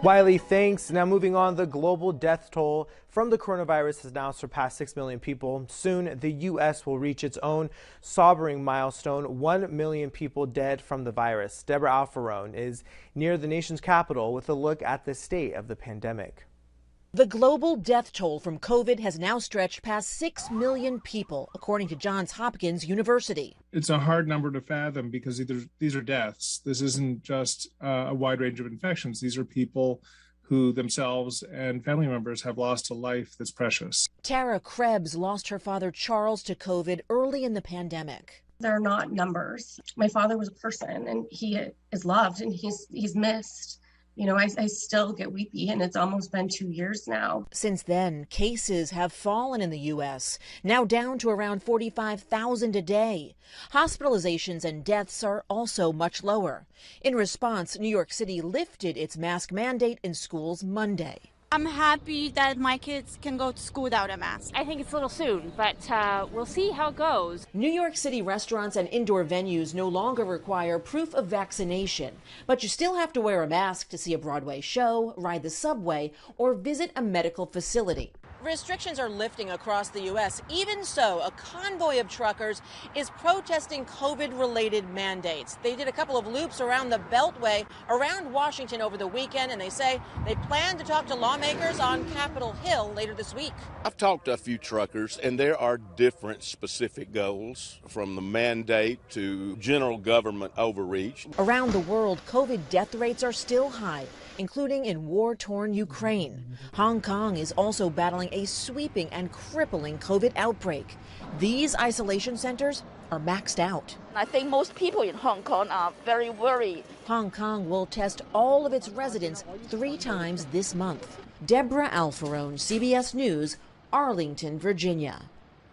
Wiley, thanks. Now moving on, the global death toll from the coronavirus has now surpassed 6 million people. Soon, the U.S. will reach its own sobering milestone, 1 million people dead from the virus. Deborah Alfarone is near the nation's capital with a look at the state of the pandemic. The global death toll from COVID has now stretched past 6 million people, according to Johns Hopkins University. It's a hard number to fathom because these are deaths. This isn't just a wide range of infections. These are people who themselves and family members have lost a life that's precious. Tara Krebs lost her father Charles to COVID early in the pandemic. They're not numbers. My father was a person, and he is loved, and he's missed. You know, I still get weepy, and it's almost been 2 years now. Since then, cases have fallen in the U.S., now down to around 45,000 a day. Hospitalizations and deaths are also much lower. In response, New York City lifted its mask mandate in schools Monday. I'm happy that my kids can go to school without a mask. I think it's a little soon, but we'll see how it goes. New York City restaurants and indoor venues no longer require proof of vaccination, but you still have to wear a mask to see a Broadway show, ride the subway, or visit a medical facility. Restrictions are lifting across the U.S. Even so, a convoy of truckers is protesting COVID-related mandates. They did a couple of loops around the Beltway around Washington over the weekend, and they say they plan to talk to lawmakers on Capitol Hill later this week. I've talked to a few truckers, and there are different specific goals, from the mandate to general government overreach. Around the world, COVID death rates are still high, including in war-torn Ukraine. Hong Kong is also battling a sweeping and crippling COVID outbreak. These isolation centers are maxed out. I think most people in Hong Kong are very worried. Hong Kong will test all of its residents 3 times this month. Deborah Alfarone, CBS News, Arlington, Virginia.